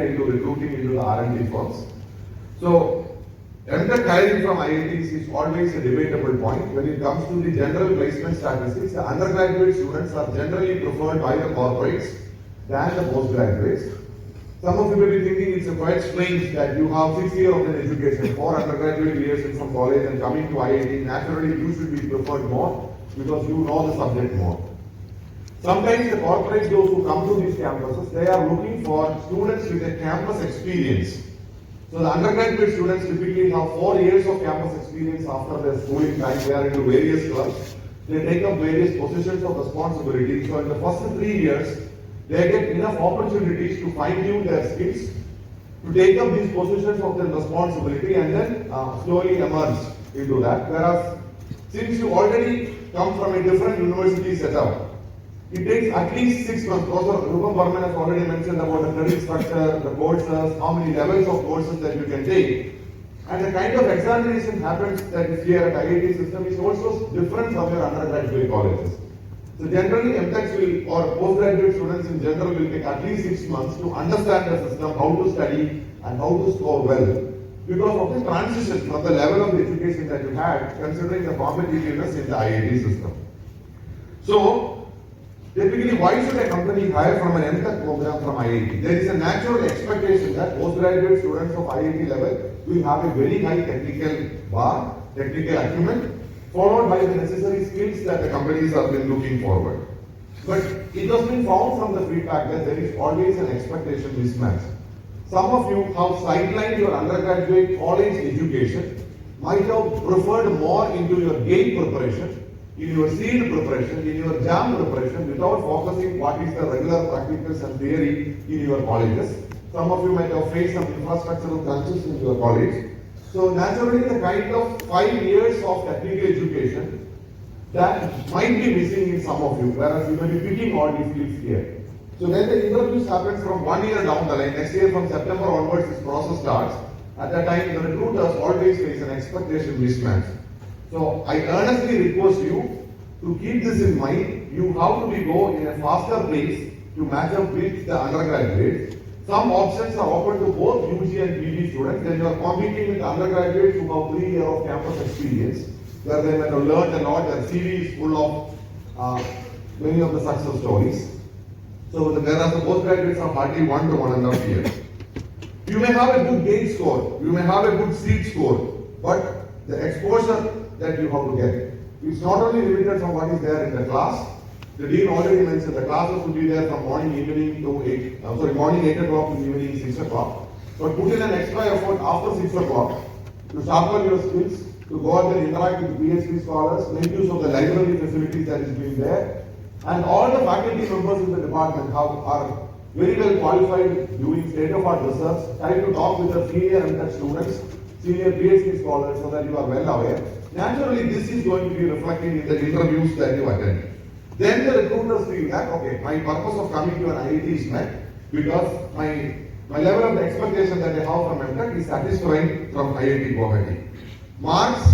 into recruiting into the R&D firms. So, M.Tech hiring from IITs is always a debatable point. When it comes to the general placement statistics, the undergraduate students are generally preferred by the corporates than the postgraduates. Some of you may be thinking it's quite strange that you have 6 years of an education, 4 undergraduate years from college and coming to IIT, naturally you should be preferred more because you know the subject more. Sometimes the corporates, those who come to these campuses, they are looking for students with a campus experience. So the undergraduate students typically have 4 years of campus experience after their schooling time. They are into various clubs. They take up various positions of responsibility. So in the first 3 years, they get enough opportunities to fine-tune their skills, to take up these positions of their responsibility and then slowly emerge into that. Whereas, since you already come from a different university setup, it takes at least 6 months. Also, Rupam Barman has already mentioned about the credit structure, the courses, how many levels of courses that you can take. And the kind of examination happens that is here at IIT system is also different from your undergraduate colleges. So generally, M.Techs will, or postgraduate students in general will take at least 6 months to understand the system, how to study and how to score well. Because of the transition from the level of education that you had, considering the competitiveness in the IIT system. So, typically, why should a company hire from an M.Tech program from IIT? There is a natural expectation that postgraduate students of IIT level will have a very high technical bar, technical acumen, followed by the necessary skills that the companies have been looking forward. But it has been found from the feedback that there is always an expectation mismatch. Some of you have sidelined your undergraduate college education, might have preferred more into your GATE preparation, in your SEED preparation, in your JAM preparation, without focusing what is the regular practicals and theory in your colleges. Some of you might have faced some infrastructural crunches in your college. So naturally, the kind of 5 years of technical education that might be missing in some of you, whereas you may be picking all these skills here. So when the interviews happen from 1 year down the line, next year from September onwards, this process starts. At that time, the recruiters always face an expectation mismatch. So I earnestly request you to keep this in mind. You have to go in a faster pace to match up with the undergraduates. Some options are open to both UG and PG students. Then you are competing with undergraduates who have 3 years of campus experience, where they might have learned a lot. Their CV is full of many of the success stories. So whereas the postgraduates are hardly 1 to 1.5 years. You may have a good GATE score, you may have a good SEED score, but the exposure that you have to get, it's not only limited from what is there in the class. The dean already mentioned the classes will be there from morning 8 o'clock to evening 6 o'clock. But put in an extra effort after 6 o'clock to sharpen your skills, to go out and interact with PhD scholars, make use of the library facilities that is being there. And all the faculty members in the department are very well qualified doing state-of-art research. Try to talk with the senior M.Tech students, senior PhD scholars so that you are well aware. Naturally, this is going to be reflecting in the interviews that you attend. Then the recruiters feel that, okay, my purpose of coming to an IIT is met because my level of expectation that I have from M.Tech is satisfying from IIT Guwahati. Marks